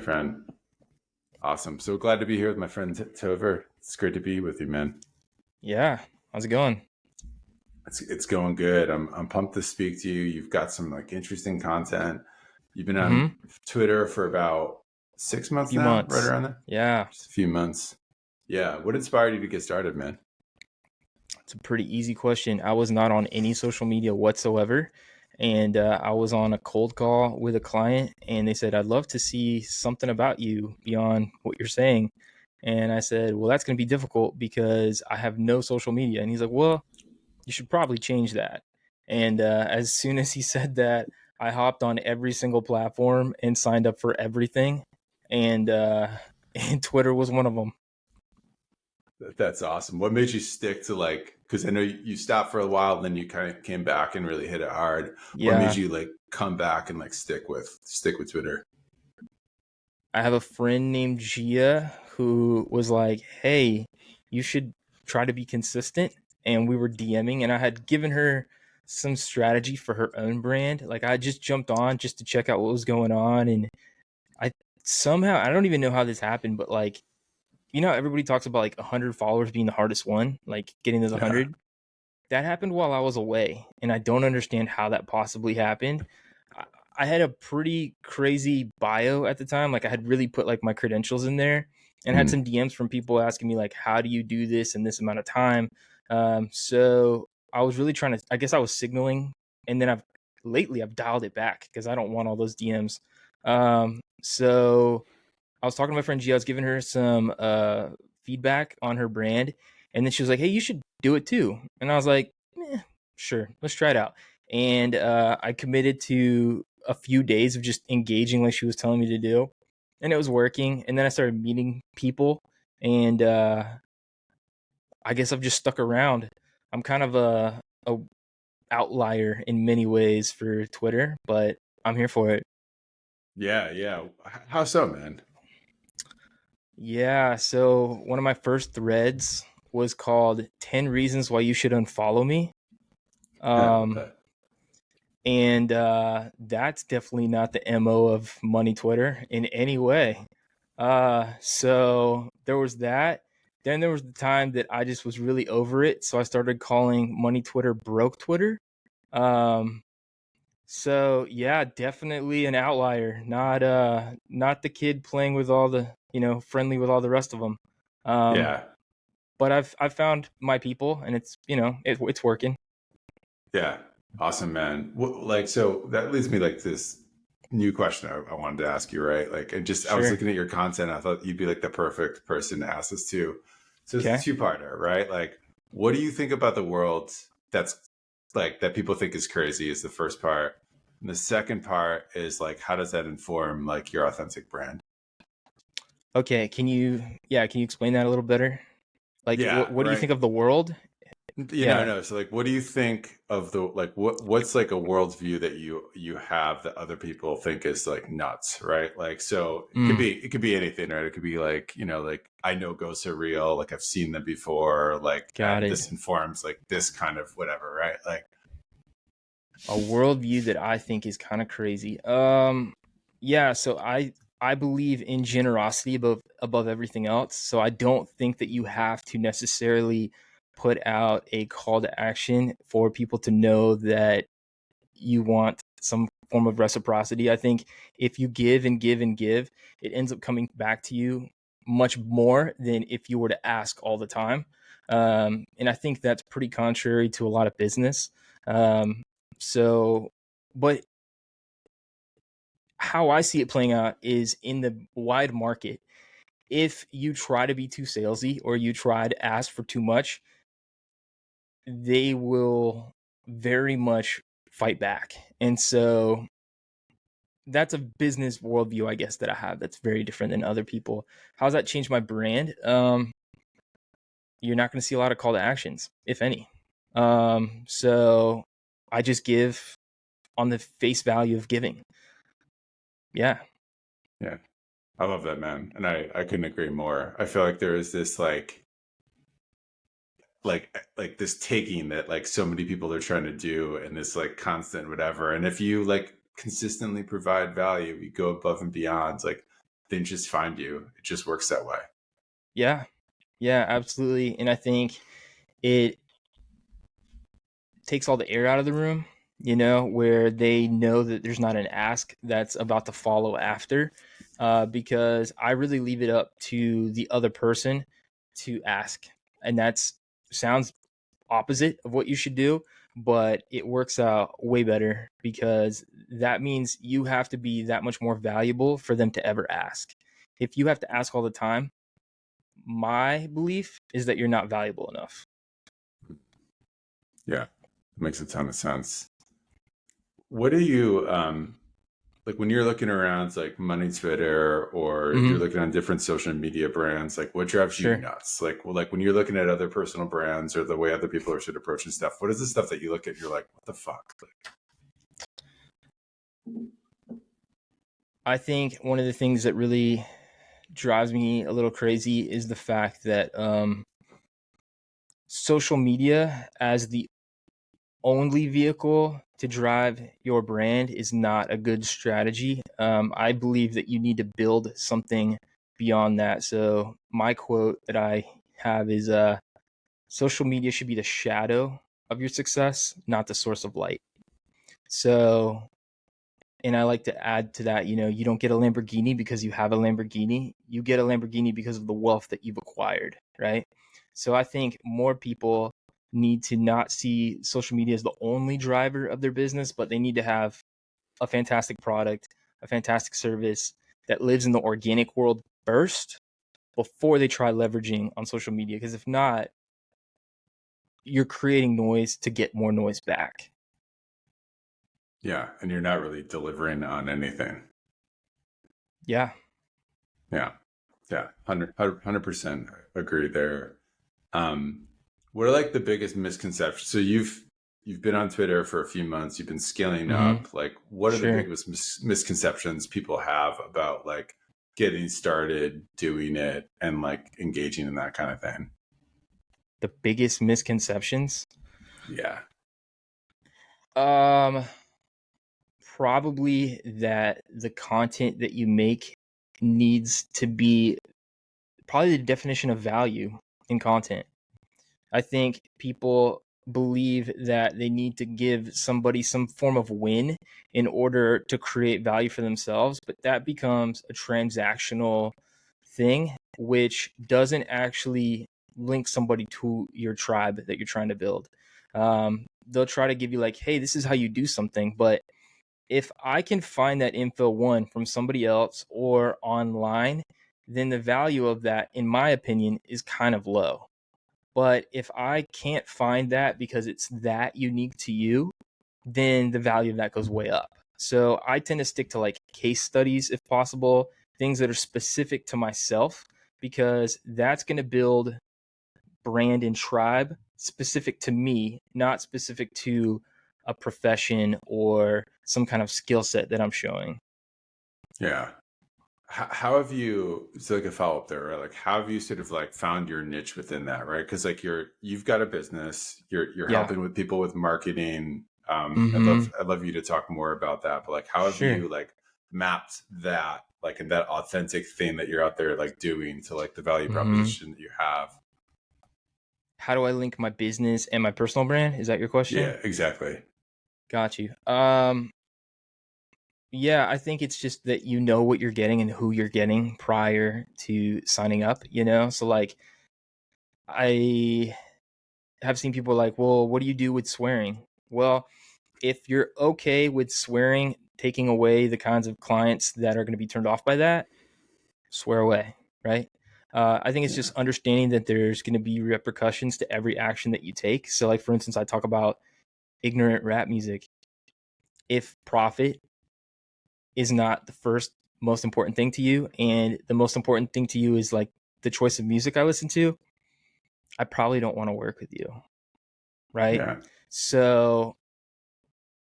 friend. Awesome. So glad to be here with my friend Topher. It's great to be with you, man. Yeah. How's it going? It's going good. I'm pumped to speak to you. You've got some like interesting content. You've been on Mm-hmm. Twitter for about 6 months Few now, right months. around there. Yeah. Just a few months. Yeah. What inspired you to get started, man? It's a pretty easy question. I was not on any social media whatsoever. And I was on a cold call with a client, and they said, I'd love to see something about you beyond what you're saying. And I said, well, that's going to be difficult because I have no social media. And he's like, well, you should probably change that. And as soon as he said that, I hopped on every single platform and signed up for everything. And, and Twitter was one of them. That's awesome. What made you stick to like? Because I know you stopped for a while, and then you kind of came back and really hit it hard. What made Yeah. you like come back and like stick with Twitter? I have a friend named Gia who was like, hey, you should try to be consistent. And we were DMing, and I had given her some strategy for her own brand. Like, I just jumped on just to check out what was going on. And I somehow, I don't even know how this happened, but like, everybody talks about like 100 followers being the hardest one, like getting to the Yeah. 100. That happened while I was away, and I don't understand how that possibly happened. I I had a pretty crazy bio at the time. Like, I had really put like my credentials in there, and had Mm. some DMs from people asking me like, "How do you do this in this amount of time?" So I was really trying to. I guess I was signaling, and then I've dialed it back because I don't want all those DMs. So I was talking to my friend Gia. I was giving her some feedback on her brand, and then she was like, "Hey, you should do it too." And I was like, "Sure, let's try it out." And I committed to a few days of just engaging like she was telling me to do, and it was working. And then I started meeting people, and I guess I've just stuck around. I'm kind of a outlier in many ways for Twitter, but I'm here for it. Yeah, yeah. How so, man? Yeah, so one of my first threads was called 10 Reasons Why You Should Unfollow Me. I love Um, that. and that's definitely not the MO of Money Twitter in any way. So there was that. Then there was the time that I just was really over it. So I started calling Money Twitter broke Twitter. Um, so yeah, definitely an outlier. Not the kid playing with all the, friendly with all the rest of them. Um, Yeah, but I've found my people, and it's it's working. yeah. Awesome, man. Like, so that leads me like this new question I wanted to ask you, right? Like, I was Sure. looking at your content. I thought you'd be like the perfect person to ask this to. So it's a Okay. two-parter, right? Like, what do you think about the world that's like that people think is crazy is the first part. And the second part is like, how does that inform like your authentic brand? Okay. Can you explain that a little better? Like, Yeah, what do you right. think of the world? Yeah. No. So like, what do you think of the like what's like a worldview that you have that other people think is like nuts, right? Like, so Mm, it could be anything, right? It could be like like I know ghosts are real, like I've seen them before, like got it. this informs like this kind of whatever, right? Like, A worldview that I think is kind of crazy. Yeah. So I believe in generosity above everything else. So I don't think that you have to necessarily put out a call to action for people to know that you want some form of reciprocity. I think if you give and give and give, it ends up coming back to you much more than if you were to ask all the time. And I think that's pretty contrary to a lot of business. Um, so, but how I see it playing out is in the wide market. If you try to be too salesy or you try to ask for too much, they will very much fight back. And so that's a business worldview, I guess, that I have that's very different than other people. How's that changed my brand? You're not going to see a lot of call to actions, if any. So I just give on the face value of giving. Yeah. yeah, I love that, man. And I couldn't agree more. I feel like there is this like this taking that like so many people are trying to do and this like constant whatever. And if you like consistently provide value, you go above and beyond, like then just find you. It just works that way. Yeah. Yeah, absolutely. And I think it takes all the air out of the room, where they know that there's not an ask that's about to follow after. Because I really leave it up to the other person to ask. And that's sounds opposite of what you should do, but it works out way better because that means you have to be that much more valuable for them to ever ask. If you have to ask all the time, my belief is that you're not valuable enough. Yeah, it makes a ton of sense. What do you like when you're looking around like money Twitter or you're Mm-hmm. looking on different social media brands, like what drives you Sure. nuts? Like, well, like when you're looking at other personal brands or the way other people are sort of approaching stuff, what is the stuff that you look at? You're like, what the fuck? Like, I think one of the things that really drives me a little crazy is the fact that social media as the only vehicle to drive your brand is not a good strategy. I believe that you need to build something beyond that. So my quote that I have is social media should be the shadow of your success, not the source of light. So, and I like to add to that, you don't get a Lamborghini because you have a Lamborghini. You get a Lamborghini because of the wealth that you've acquired, right? So I think more people need to not see social media as the only driver of their business, but they need to have a fantastic product, a fantastic service that lives in the organic world first before they try leveraging on social media. Because if not, you're creating noise to get more noise back. yeah, and you're not really delivering on anything. Yeah. Yeah, yeah, 100% agree there. Um, what are like the biggest misconceptions? So you've been on Twitter for a few months. You've been scaling Mm-hmm. up. Like, what are the Sure. biggest misconceptions people have about like getting started, doing it, and like engaging in that kind of thing? The biggest misconceptions. Yeah, Um, Probably that the content that you make needs to be probably the definition of value in content. I think people believe that they need to give somebody some form of win in order to create value for themselves, but that becomes a transactional thing, which doesn't actually link somebody to your tribe that you're trying to build. They'll try to give you, like, hey, this is how you do something, but if I can find that info, one, from somebody else or online, then the value of that, in my opinion, is kind of low. But if I can't find that because it's that unique to you, then the value of that goes way up. So I tend to stick to like case studies if possible, things that are specific to myself, because that's going to build brand and tribe specific to me, not specific to a profession or some kind of skill set that I'm showing. yeah. How have you, so like a follow up there, right? Like how have you sort of like found your niche within that, right? Because like you've got a business, you're Yeah. helping with people with marketing. Mm-hmm. I'd love you to talk more about that. But like how have Sure. you like mapped that like in that authentic thing that you're out there like doing to like the value Mm-hmm. proposition that you have? How do I link my business and my personal brand? Is that your question? Yeah, exactly. Got you. Yeah, I think it's just that you know what you're getting and who you're getting prior to signing up, So like I have seen people like, "Well, what do you do with swearing?" Well, if you're okay with swearing, taking away the kinds of clients that are going to be turned off by that, swear away, right? I think it's Yeah. just understanding that there's going to be repercussions to every action that you take. So, like, for instance, I talk about ignorant rap music. If profit is not the first most important thing to you, and the most important thing to you is like the choice of music I listen to, I probably don't want to work with you, right? Yeah. So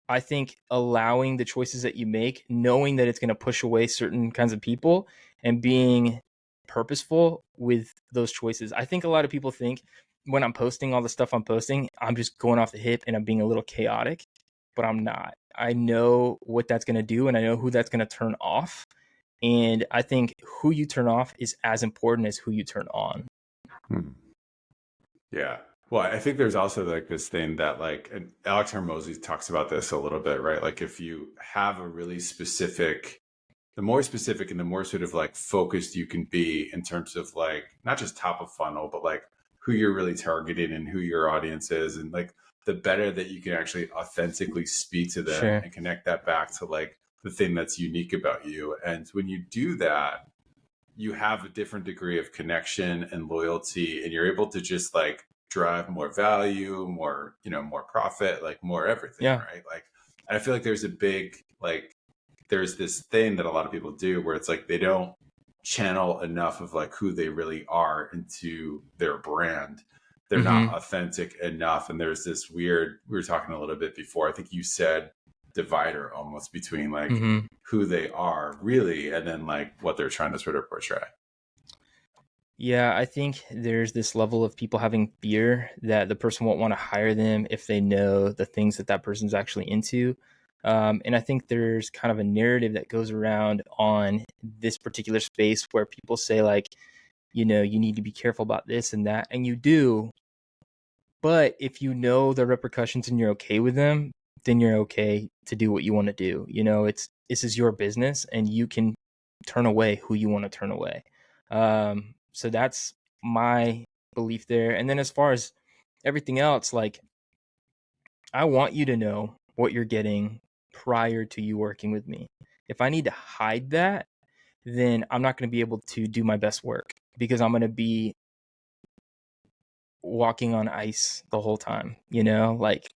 I think allowing the choices that you make, knowing that it's going to push away certain kinds of people, and being purposeful with those choices. I think a lot of people think when I'm posting all the stuff I'm posting, I'm just going off the hip and I'm being a little chaotic, but I'm not. I know what that's going to do and I know who that's going to turn off. And I think who you turn off is as important as who you turn on. Hmm. Yeah. Well, I think there's also like this thing that like, and Alex Hormozy talks about this a little bit, right? Like if you have a really specific, the more specific and the more sort of like focused you can be in terms of like, not just top of funnel, but like who you're really targeting and who your audience is. And like the better that you can actually authentically speak to them Sure. and connect that back to like the thing that's unique about you. And when you do that, you have a different degree of connection and loyalty, and you're able to just like drive more value, more, more profit, like more everything, Yeah. right? Like I feel like there's a big like there's this thing that a lot of people do where it's like they don't channel enough of like who they really are into their brand. They're not Mm-hmm. authentic enough, and there's this weird, we were talking a little bit before, I think you said divider almost between like Mm-hmm. who they are really and then like what they're trying to sort of portray. Yeah, I think there's this level of people having fear that the person won't want to hire them if they know the things that that person's actually into. And I think there's kind of a narrative that goes around on this particular space where people say, like, you need to be careful about this and that. And you do. But if you know the repercussions and you're okay with them, then you're okay to do what you want to do. This is your business and you can turn away who you want to turn away. So that's my belief there. And then as far as everything else, like I want you to know what you're getting prior to you working with me. If I need to hide that, then I'm not going to be able to do my best work because I'm going to be walking on ice the whole time, like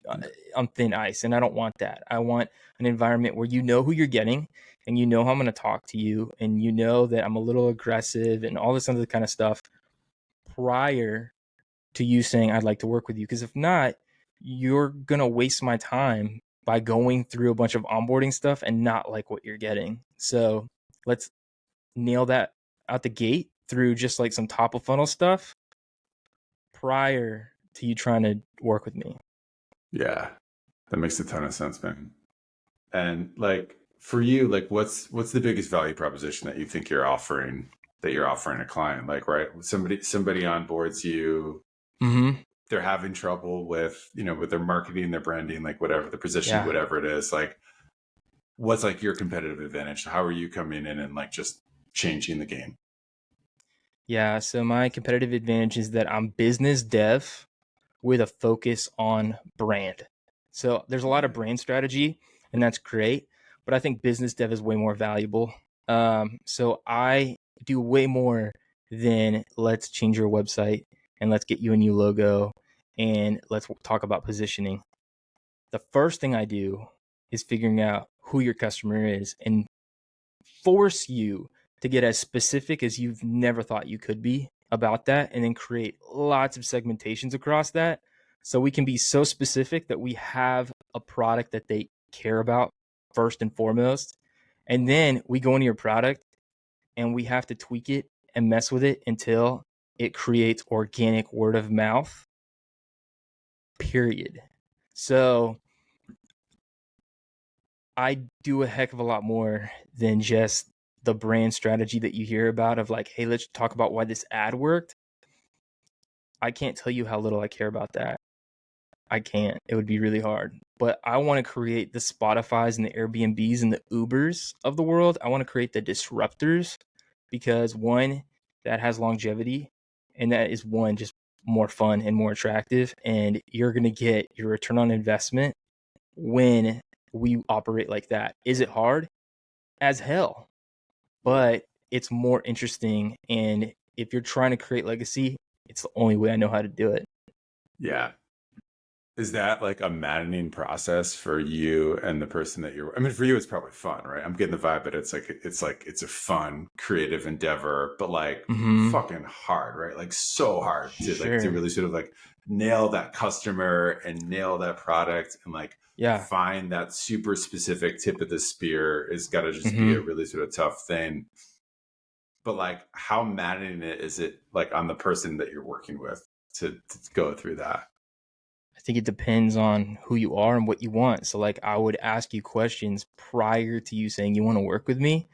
on thin ice. And I don't want that. I want an environment where you know who you're getting and you know how I'm going to talk to you and you know that I'm a little aggressive and all this other kind of stuff prior to you saying I'd like to work with you. Because if not, you're going to waste my time by going through a bunch of onboarding stuff and not like what you're getting. So let's nail that out the gate through just like some top of funnel stuff prior to you trying to work with me. Yeah, that makes a ton of sense, man. And like for you, like what's the biggest value proposition that you think you're offering a client? Like, right, somebody onboards you, Mm-hmm. they're having trouble with, with their marketing, their branding, like whatever the positioning, Yeah. whatever it is, like what's like your competitive advantage? How are you coming in and like just changing the game? Yeah. So my competitive advantage is that I'm business dev with a focus on brand. So there's a lot of brand strategy, and that's great. But I think business dev is way more valuable. So I do way more than let's change your website and let's get you a new logo and let's talk about positioning. The first thing I do is figuring out who your customer is and force you to get as specific as you've never thought you could be about that, and then create lots of segmentations across that so we can be so specific that we have a product that they care about first and foremost. And then we go into your product and we have to tweak it and mess with it until it creates organic word of mouth, period. So I do a heck of a lot more than just the brand strategy that you hear about of like, hey, let's talk about why this ad worked. I can't tell you how little I care about that. I can't. It would be really hard. But I want to create the Spotifys and the Airbnbs and the Ubers of the world. I want to create the disruptors because one, that has longevity, and that is one, just more fun and more attractive. And you're going to get your return on investment when we operate like that. Is it hard? As hell, Yeah. but it's more interesting. And if you're trying to create legacy, it's the only way I know how to do it. Yeah. Is that like a maddening process for you and the person that you're, I mean, for you, it's probably fun, right? I'm getting the vibe that it's a fun, creative endeavor, but like Mm-hmm. fucking hard, right? Like so hard to Sure. really sort of like nail that customer and nail that product and like Yeah. find that super specific tip of the spear is got to just be a Mm-hmm. really sort of tough thing. But like, how maddening is it like on the person that you're working with to go through that? I think it depends on who you are and what you want. So, like, I would ask you questions prior to you saying you want to work with me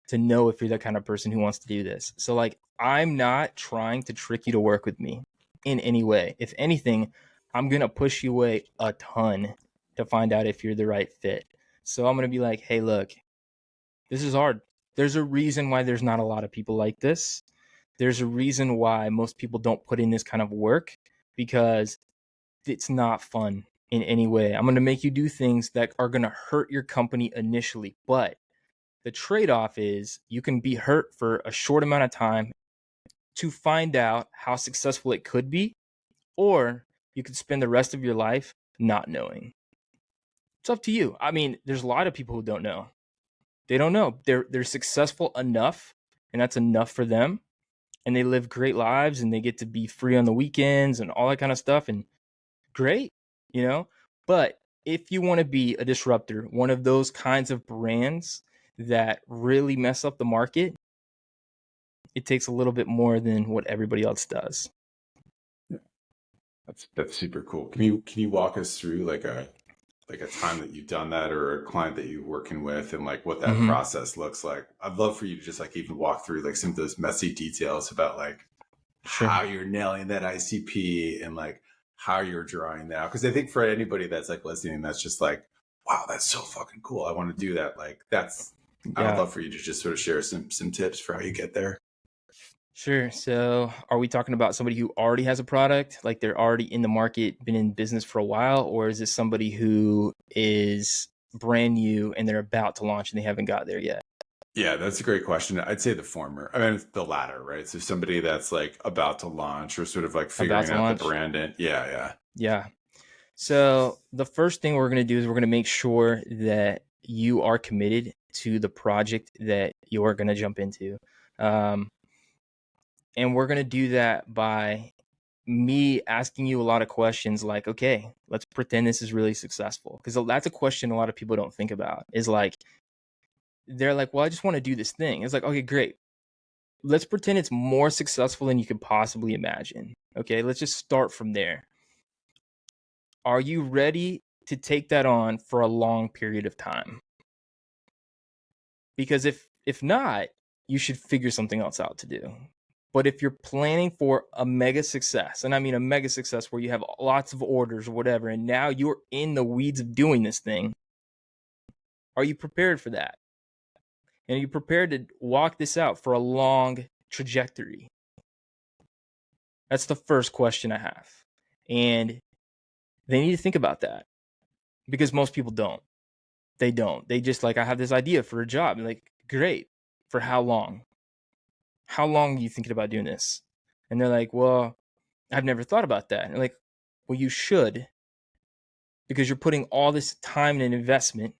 to know if you're the kind of person who wants to do this. So like, I'm not trying to trick you to work with me in any way. If anything, I'm going to push you away a ton to find out if you're the right fit. So I'm going to be like, hey, look, this is hard. There's a reason why there's not a lot of people like this. There's a reason why most people don't put in this kind of work, because it's not fun in any way. I'm going to make you do things that are going to hurt your company initially, but the trade-off is you can be hurt for a short amount of time to find out how successful it could be, or you could spend the rest of your life not knowing. It's up to you. I mean, there's a lot of people who don't know. They don't know. They're successful enough, and that's enough for them. And they live great lives, and they get to be free on the weekends and all that kind of stuff. And great, you know? But if you want to be a disruptor, one of those kinds of brands that really mess up the market, it takes a little bit more than what everybody else does. That's super cool. Can you walk us through like a time that you've done that, or a client that you're working with, and like what that process looks like? I'd love for you to just like even walk through like some of those messy details about like how you're nailing that ICP and like how you're drawing that out. Because I think for anybody that's like listening, that's just like, wow, that's so fucking cool. I want to do that. Like I would love for you to just sort of share some tips for how you get there. Sure. So are we talking about somebody who already has a product, like they're already in the market, been in business for a while, or is this somebody who is brand new and they're about to launch and they haven't got there yet? Yeah, that's a great question. I'd say the former. I mean, it's the latter, right? So somebody that's like about to launch, or sort of like About figuring to out the launch? brand. And yeah. Yeah. So the first thing we're going to do is we're going to make sure that you are committed to the project that you're going to jump into. And we're going to do that by me asking you a lot of questions like, okay, let's pretend this is really successful. Because that's a question a lot of people don't think about, is like, they're like, well, I just want to do this thing. It's like, okay, great. Let's pretend it's more successful than you could possibly imagine. Okay, let's just start from there. Are you ready to take that on for a long period of time? Because if not, you should figure something else out to do. But if you're planning for a mega success, and I mean a mega success where you have lots of orders or whatever, and now you're in the weeds of doing this thing, are you prepared for that? And are you prepared to walk this out for a long trajectory? That's the first question I have. And they need to think about that, because most people don't. They don't. They just like, I have this idea for a job. They're like, great. For how long? How long are you thinking about doing this? And they're like, well, I've never thought about that. And like, well, you should, because you're putting all this time and investment.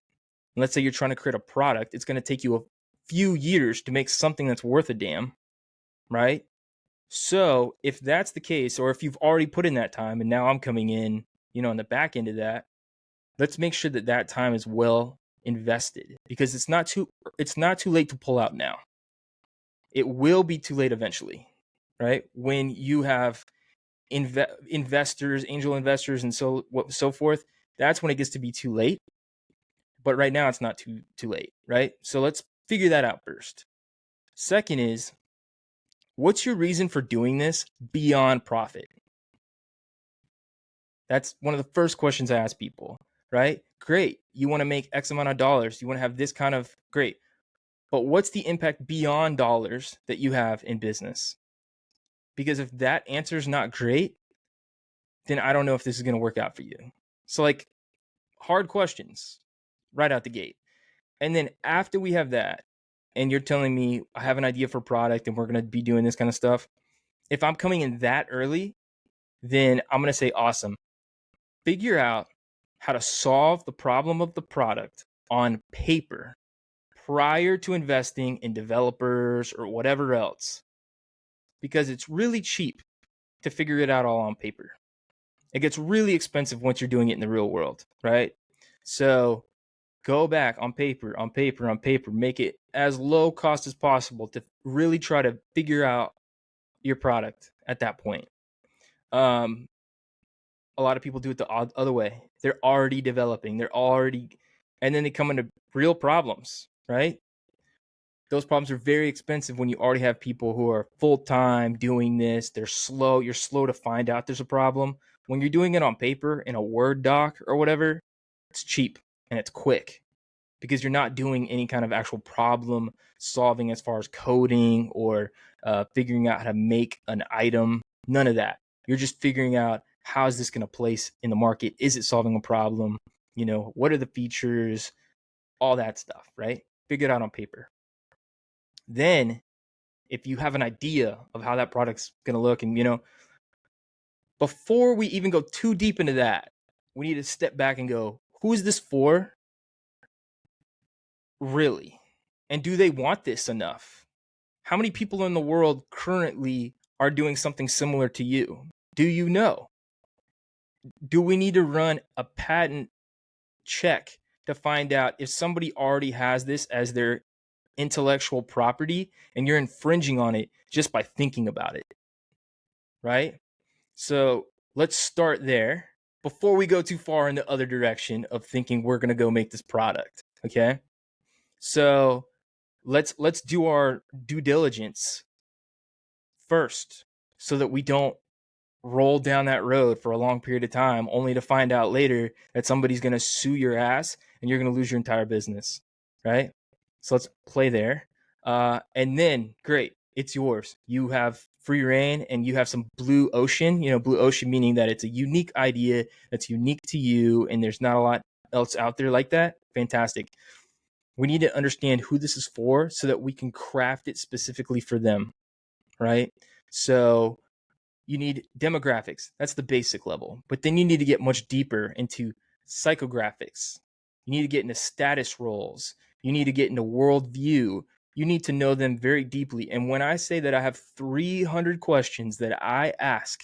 And let's say you're trying to create a product. It's going to take you a few years to make something that's worth a damn, right? So if that's the case, or if you've already put in that time and now I'm coming in, on the back end of that, let's make sure that that time is well invested, because it's not too late to pull out now. It will be too late eventually, right? When you have investors, angel investors, and so forth, that's when it gets to be too late. But right now, it's not too late, right? So let's figure that out first. Second is, what's your reason for doing this beyond profit? That's one of the first questions I ask people, right? Great. You want to make X amount of dollars. You want to have this kind of great. But what's the impact beyond dollars that you have in business? Because if that answer is not great, then I don't know if this is going to work out for you. So, like, hard questions right out the gate. And then after we have that, and you're telling me I have an idea for a product and we're going to be doing this kind of stuff, if I'm coming in that early, then I'm going to say, awesome. Figure out how to solve the problem of the product on paper prior to investing in developers or whatever else, because it's really cheap to figure it out all on paper. It gets really expensive once you're doing it in the real world, right? So go back on paper, make it as low cost as possible to really try to figure out your product at that point. A lot of people do it the other way. They're already developing, and then they come into real problems, right? Those problems are very expensive when you already have people who are full-time doing this. They're slow. You're slow to find out there's a problem. When you're doing it on paper in a Word doc or whatever, it's cheap and it's quick because you're not doing any kind of actual problem solving as far as coding or figuring out how to make an item. None of that. You're just figuring out how is this going to place in the market? Is it solving a problem? What are the features? All that stuff, right? Figure it out on paper. Then, if you have an idea of how that product's going to look, and before we even go too deep into that, we need to step back and go, who is this for? Really? And do they want this enough? How many people in the world currently are doing something similar to you? Do you know? Do we need to run a patent check to find out if somebody already has this as their intellectual property and you're infringing on it just by thinking about it? Right? So let's start there before we go too far in the other direction of thinking we're going to go make this product. Okay. So let's do our due diligence first so that we don't roll down that road for a long period of time only to find out later that somebody's going to sue your ass and you're going to lose your entire business. Right. So let's play there. And then great, it's yours. You have free reign and you have some blue ocean, blue ocean meaning that it's a unique idea that's unique to you and there's not a lot else out there like that. Fantastic. We need to understand who this is for so that we can craft it specifically for them, right? So you need demographics. That's the basic level. But then you need to get much deeper into psychographics. You need to get into status roles. You need to get into worldview. You need to know them very deeply. And when I say that I have 300 questions that I ask,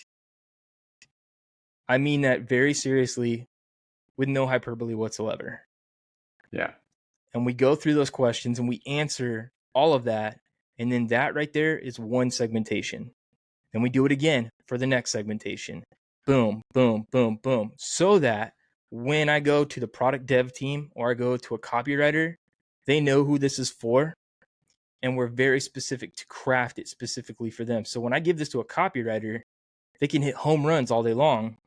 I mean that very seriously with no hyperbole whatsoever. Yeah. And we go through those questions and we answer all of that. And then that right there is one segmentation. Then we do it again for the next segmentation. Boom, boom, boom, boom. So that when I go to the product dev team or I go to a copywriter, they know who this is for. And we're very specific to craft it specifically for them. So when I give this to a copywriter, they can hit home runs all day long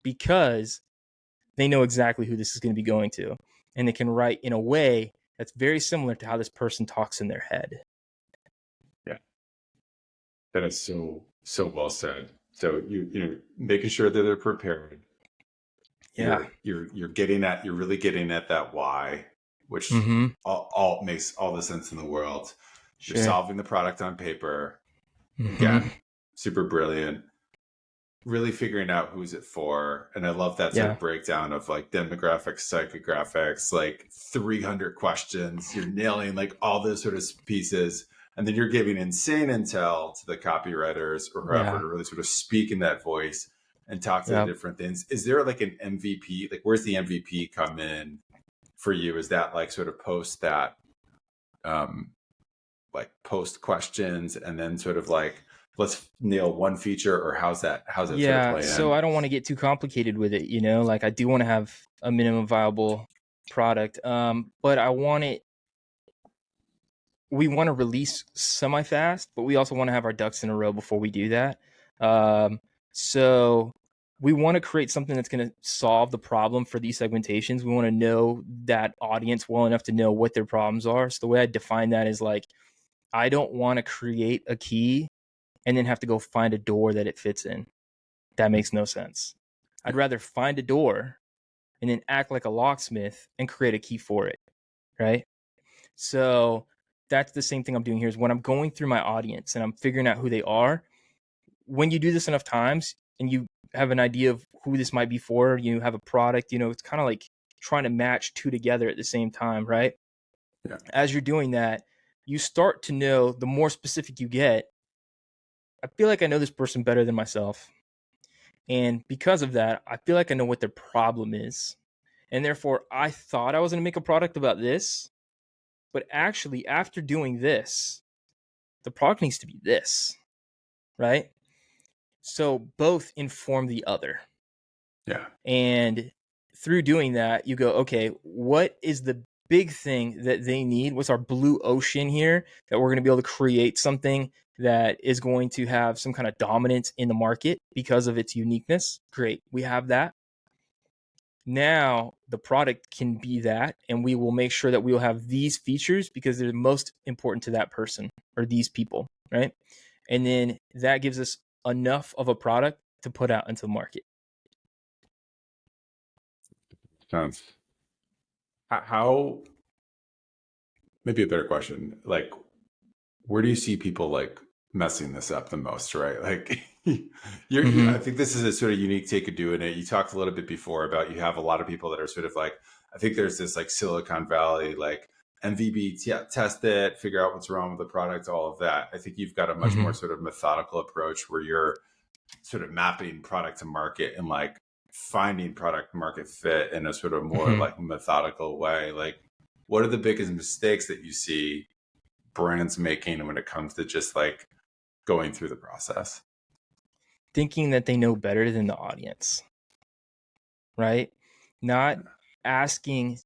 because they know exactly who this is going to be going to. And they can write in a way that's very similar to how this person talks in their head. Yeah. That is so well said. So making sure that they're prepared. Yeah. You're getting at you're really getting at that why, which all makes all the sense in the world. Sure. You're solving the product on paper. Again, super brilliant. Really figuring out who's it for. And I love that sort of breakdown of like demographics, psychographics, like 300 questions. You're nailing like all those sort of pieces. And then you're giving insane intel to the copywriters or whoever to really sort of speak in that voice and talk to the different things. Is there like an MVP? Like, where's the MVP come in for you? Is that like sort of post that, like post questions and then sort of like, let's nail one feature, or how's that sort of play in? So I don't want to get too complicated with it, like I do want to have a minimum viable product. But we want to release semi-fast, but we also want to have our ducks in a row before we do that. So we want to create something that's going to solve the problem for these segmentations. We want to know that audience well enough to know what their problems are. So the way I define that is like, I don't want to create a key and then have to go find a door that it fits in. That makes no sense. I'd rather find a door and then act like a locksmith and create a key for it, right? So that's the same thing I'm doing here is when I'm going through my audience and I'm figuring out who they are. When you do this enough times and you have an idea of who this might be for, you have a product, it's kind of like trying to match two together at the same time, right? Yeah. As you're doing that, you start to know the more specific you get. I feel like I know this person better than myself. And because of that, I feel like I know what their problem is. And therefore, I thought I was going to make a product about this. But actually, after doing this, the product needs to be this, right? So both inform the other. Yeah. And through doing that, you go, okay, what is the big thing that they need? What's our blue ocean here that we're going to be able to create something that is going to have some kind of dominance in the market because of its uniqueness? Great. We have that. Now the product can be that, and we will make sure that we will have these features because they're most important to that person or these people, right? And then that gives us enough of a product to put out into the market. Sounds. How, maybe a better question, like, where do you see people like messing this up the most, right? Like, I think this is a sort of unique take of doing it. You talked a little bit before about you have a lot of people that are sort of like, I think there's this like Silicon Valley, like MVP, test it, figure out what's wrong with the product, all of that. I think you've got a much more sort of methodical approach where you're sort of mapping product to market and like finding product market fit in a sort of more like methodical way. Like, what are the biggest mistakes that you see brands making when it comes to just like going through the process? Thinking that they know better than the audience, right? Not asking,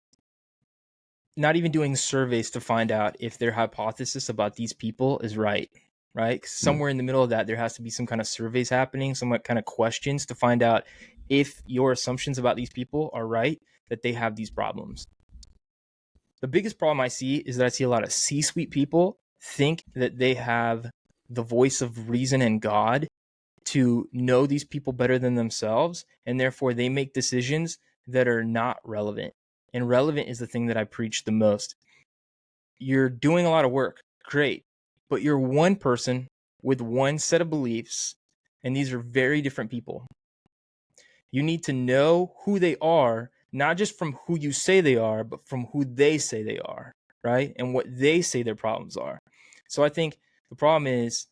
not even doing surveys to find out if their hypothesis about these people is right, right? 'Cause somewhere in the middle of that, there has to be some kind of surveys happening, some kind of questions to find out if your assumptions about these people are right, that they have these problems. The biggest problem I see is that I see a lot of C-suite people think that they have the voice of reason and God to know these people better than themselves, and therefore they make decisions that are not relevant. And relevant is the thing that I preach the most. You're doing a lot of work, great, but you're one person with one set of beliefs, and these are very different people. You need to know who they are, not just from who you say they are, but from who they say they are, right? And what they say their problems are. So I think the problem is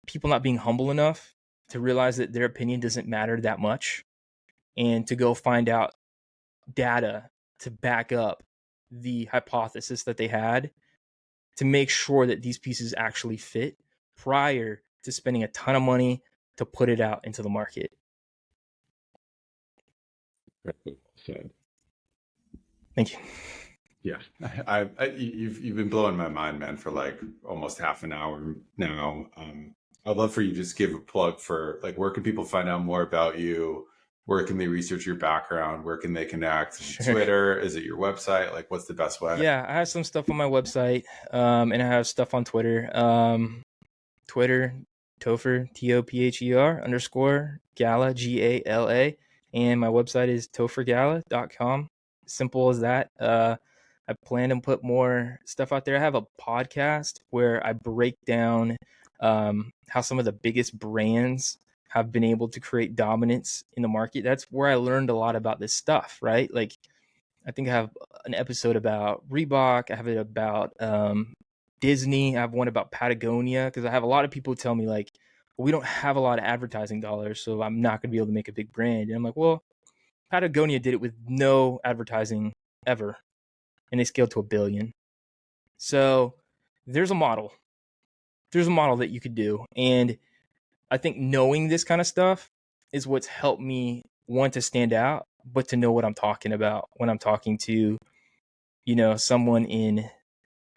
people not being humble enough to realize that their opinion doesn't matter that much and to go find out data to back up the hypothesis that they had to make sure that these pieces actually fit prior to spending a ton of money to put it out into the market. Said. Thank you. Yeah, you've been blowing my mind, man, for like almost half an hour now. I'd love for you to just give a plug for like where can people find out more about you? Where can they research your background? Where can they connect? Sure. Twitter? Is it your website? Like, what's the best way? Yeah, I have some stuff on my website, and I have stuff on Twitter. Twitter, Topher, Topher _Gala, Gala, and my website is tophergala.com. Simple as that. I plan to put more stuff out there. I have a podcast where I break down how some of the biggest brands have been able to create dominance in the market. That's where I learned a lot about this stuff, right? Like, I think I have an episode about Reebok. I have it about Disney. I have one about Patagonia because I have a lot of people tell me like, well, we don't have a lot of advertising dollars, so I'm not going to be able to make a big brand. And I'm like, well, Patagonia did it with no advertising ever, and they scaled to $1 billion. So there's a model. There's a model that you could do, and I think knowing this kind of stuff is what's helped me want to stand out, but to know what I'm talking about when I'm talking to, someone in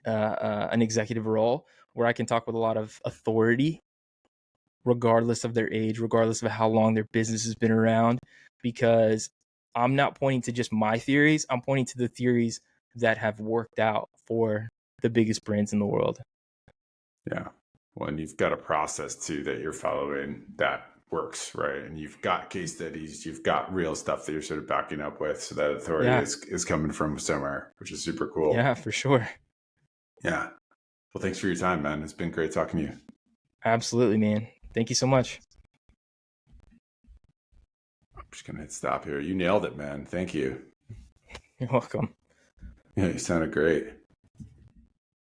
an executive role where I can talk with a lot of authority, regardless of their age, regardless of how long their business has been around, because I'm not pointing to just my theories. I'm pointing to the theories that have worked out for the biggest brands in the world. Yeah. Well, and you've got a process too that you're following that works, right? And you've got case studies, you've got real stuff that you're sort of backing up with. So that authority is coming from somewhere, which is super cool. Yeah, for sure. Yeah. Well, thanks for your time, man. It's been great talking to you. Absolutely, man. Thank you so much. I'm just going to hit stop here. You nailed it, man. Thank you. You're welcome. Yeah, you sounded great.